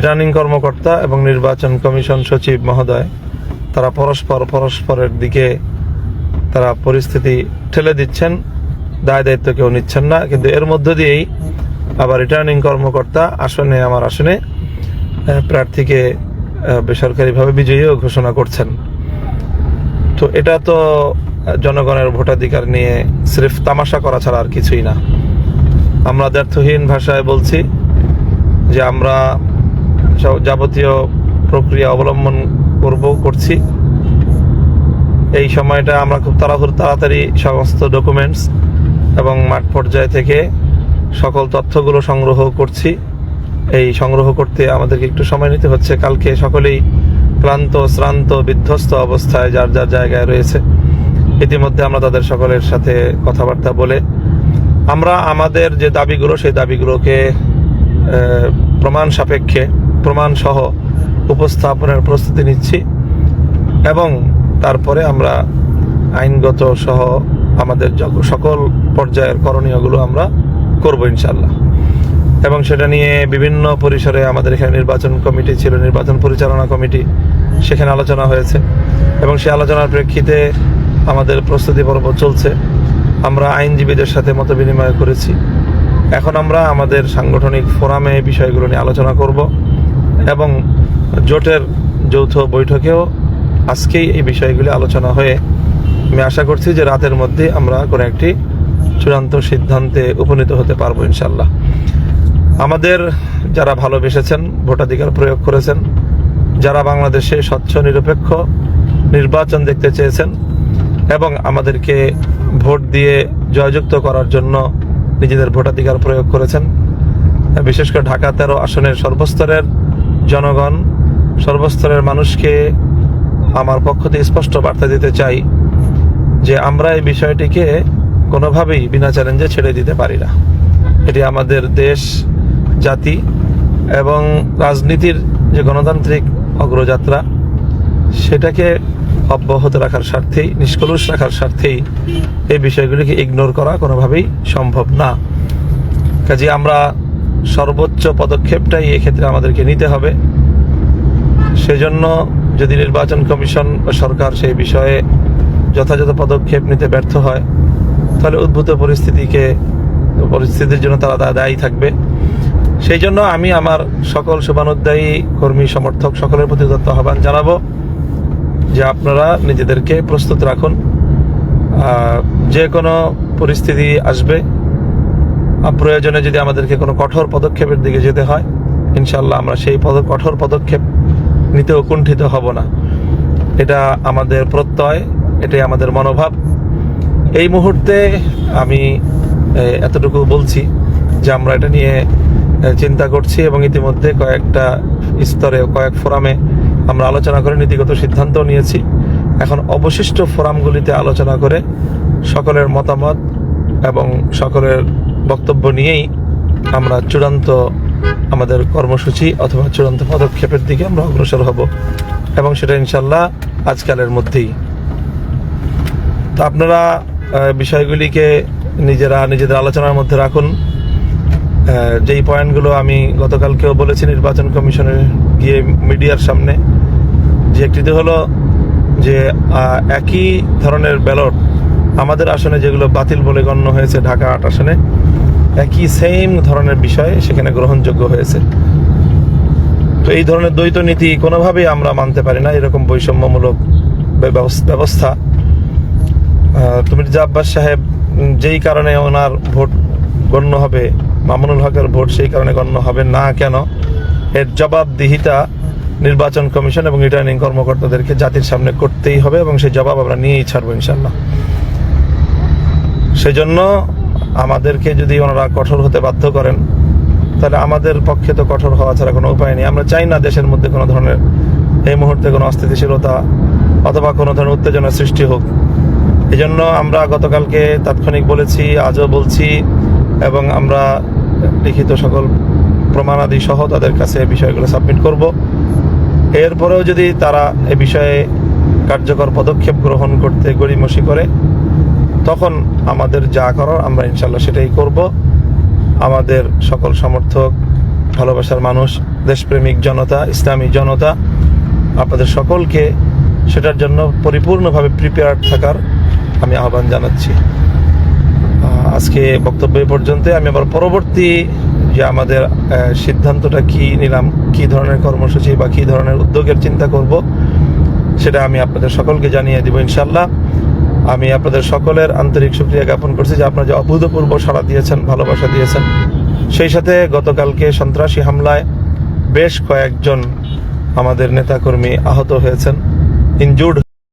Returning কর্মকর্তা এবং নির্বাচন কমিশন সচিব মহোদয় তারা পরস্পরের দিকে তারা পরিস্থিতি ঠেলে দিচ্ছেন, দায় দায়িত্ব কেউ নিচ্ছেন না। কিন্তু এর মধ্য দিয়েই আবার রিটার্নিং কর্মকর্তা আমার আসনে প্রার্থীকে বেসরকারিভাবে বিজয়ীও ঘোষণা করছেন। তো এটা তো জনগণের ভোটাধিকার নিয়ে সির্ফ তামাশা করা ছাড়া আর কিছুই না। আমরা দ্ব্যর্থহীন ভাষায় বলছি যে আমরা যাবতীয় প্রক্রিয়া অবলম্বন করছি। এই সময়টা আমরা খুব তাড়াতাড়ি সমস্ত ডকুমেন্টস এবং মাঠ পর্যায় থেকে সকল তথ্যগুলো সংগ্রহ করছি। এই সংগ্রহ করতে আমাদেরকে একটু সময় নিতে হচ্ছে। কালকে সকলেই ক্লান্ত, শ্রান্ত, বিধ্বস্ত অবস্থায় যার যার জায়গায় রয়েছে। ইতিমধ্যে আমরা তাদের সকলের সাথে কথাবার্তা বলে আমরা আমাদের যে দাবিগুলো সেই দাবিগুলোকে প্রমাণ সাপেক্ষে, প্রমাণ সহ উপস্থাপনের প্রস্তুতি নিচ্ছি এবং তারপরে আমরা আইনগত সহ আমাদের সকল পর্যায়ের করণীয়গুলো আমরা করব ইনশাল্লাহ। এবং সেটা নিয়ে বিভিন্ন পরিসরে আমাদের এখানে নির্বাচন কমিটি ছিল, নির্বাচন পরিচালনা কমিটি, সেখানে আলোচনা হয়েছে এবং সেই আলোচনার প্রেক্ষিতে আমাদের প্রস্তুতি পর্ব চলছে। আমরা আইনজীবীদের সাথে মত বিনিময় করেছি। এখন আমরা আমাদের সাংগঠনিক ফোরামে এই বিষয়গুলো নিয়ে আলোচনা করব এবং জোটের যৌথ বৈঠকেও আজকেই এই বিষয়গুলি আলোচনা হয়ে আমি আশা করছি যে রাতের মধ্যে আমরা কোনো একটি চূড়ান্ত সিদ্ধান্তে উপনীত হতে পারবো ইনশাল্লাহ। আমাদের যারা ভালোবেসেছেন, ভোটাধিকার প্রয়োগ করেছেন, যারা বাংলাদেশে স্বচ্ছ নিরপেক্ষ নির্বাচন দেখতে চেয়েছেন এবং আমাদেরকে ভোট দিয়ে জয়যুক্ত করার জন্য নিজেদের ভোটাধিকার প্রয়োগ করেছেন, বিশেষ করে ঢাকা 13 আসনের সর্বস্তরের জনগণ, সর্বস্তরের মানুষকে আমার পক্ষ থেকে স্পষ্ট বার্তা দিতে চাই যে আমরা এই বিষয়টিকে কোনোভাবেই বিনা চ্যালেঞ্জে ছেড়ে দিতে পারি না। এটি আমাদের দেশ, জাতি এবং রাজনীতির যে গণতান্ত্রিক অগ্রযাত্রা সেটাকে অব্যাহত রাখার স্বার্থেই, নিষ্কলুষ রাখার স্বার্থেই এই বিষয়গুলিকে ইগনোর করা কোনোভাবেই সম্ভব না। কাজে আমরা সর্বোচ্চ পদক্ষেপটাই এক্ষেত্রে আমাদেরকে নিতে হবে। সেজন্য যদি নির্বাচন কমিশন বা সরকার সেই বিষয়ে যথাযথ পদক্ষেপ নিতে ব্যর্থ হয় তাহলে উদ্ভূত পরিস্থিতির জন্য তারা দায়ী থাকবে। সেই জন্য আমি আমার সকল শুভানুধ্যায়ী কর্মী সমর্থক সকলের প্রতি আহ্বান জানাবো যে আপনারা নিজেদেরকে প্রস্তুত রাখুন। যে কোনো পরিস্থিতি আসবে, প্রয়োজনে যদি আমাদেরকে কোনো কঠোর পদক্ষেপের দিকে যেতে হয় ইনশাল্লাহ আমরা সেই কঠোর পদক্ষেপ নিতেও কুণ্ঠিত হব না। এটা আমাদের প্রত্যয়, এটাই আমাদের মনোভাব। এই মুহূর্তে আমি এতটুকু বলছি যে আমরা এটা নিয়ে চিন্তা করছি এবং ইতিমধ্যে কয়েকটা স্তরে, কয়েক ফোরামে আমরা আলোচনা করে নীতিগত সিদ্ধান্ত নিয়েছি। এখন অবশিষ্ট ফোরামগুলিতে আলোচনা করে সকলের মতামত এবং সকলের বক্তব্য নিয়েই আমরা চূড়ান্ত আমাদের কর্মসূচি অথবা চূড়ান্ত পদক্ষেপের দিকে আমরা অগ্রসর হব এবং সেটা ইনশাল্লাহ আজকালের মধ্যেই। তো আপনারা বিষয়গুলিকে নিজেদের আলোচনার মধ্যে রাখুন। যেই পয়েন্টগুলো আমি গতকালকেও বলেছি নির্বাচন কমিশনে গিয়ে মিডিয়ার সামনে, যে একটিতে হলো যে একই ধরনের ব্যালট আমাদের আসনে যেগুলো বাতিল বলে গণ্য হয়েছে ঢাকা 8 আসনে, একই সেম ধরনের বিষয় সেখানে গ্রহণযোগ্য হয়েছে। তো এই ধরনের দ্বৈত নীতি কোনোভাবেই আমরা মানতে পারি না। এরকম বৈষম্যমূলক ব্যবস্থা মির্জা আব্বাস সাহেব যেই কারণে ওনার ভোট গণ্য হবে, মামুনুল হকের ভোট সেই কারণে গণ্য হবে না কেন, এর জবাবদিহিতা নির্বাচন কমিশন এবং রিটার্নিং কর্মকর্তাদেরকে জাতির সামনে করতেই হবে এবং সেই জবাব আমরা নিয়েই ছাড়বো ইনশাল্লাহ। সেজন্য আমাদেরকে যদি ওনারা কঠোর হতে বাধ্য করেন তাহলে আমাদের পক্ষে তো কঠোর হওয়া ছাড়া কোনো উপায় নেই। আমরা চাই না দেশের মধ্যে কোনো ধরনের এই মুহূর্তে কোনো অস্থিতিশীলতা অথবা কোনো ধরনের উত্তেজনা সৃষ্টি হোক। এই জন্য আমরা গতকালকে তাৎক্ষণিক বলেছি, আজও বলছি এবং আমরা লিখিত সকল প্রমাণাদি সহ তাদের কাছে বিষয়গুলো সাবমিট করব। এরপরেও যদি তারা এ বিষয়ে কার্যকর পদক্ষেপ গ্রহণ করতে গড়িমসি করে তখন আমাদের যা করার আমরা ইনশাল্লাহ সেটাই করব। আমাদের সকল সমর্থক ভালোবাসার মানুষ, দেশপ্রেমিক জনতা, ইসলামী জনতা, আপনাদের সকলকে সেটার জন্য পরিপূর্ণভাবে প্রিপেয়ার্ড থাকার আমি আহ্বান জানাচ্ছি। আজকে বক্তব্য এ পর্যন্ত। আমি আবার পরবর্তী যে আমাদের সিদ্ধান্তটা কি নিলাম, কি ধরনের কর্মসূচি বা কি ধরনের উদ্যোগের চিন্তা করব, সেটা আমি আপনাদের সকলকে জানিয়ে দিব ইনশাল্লাহ। আমি আপনাদের সকলের আন্তরিক শুকরিয়া জ্ঞাপন করছি যে আপনারা যে অভূতপূর্ব সাড়া দিয়েছেন, ভালোবাসা দিয়েছেন। সেই সাথে গতকালকে সন্ত্রাসী হামলায় বেশ কয়েকজন আমাদের নেতাকর্মী আহত হয়েছেন, ইনজুর্ড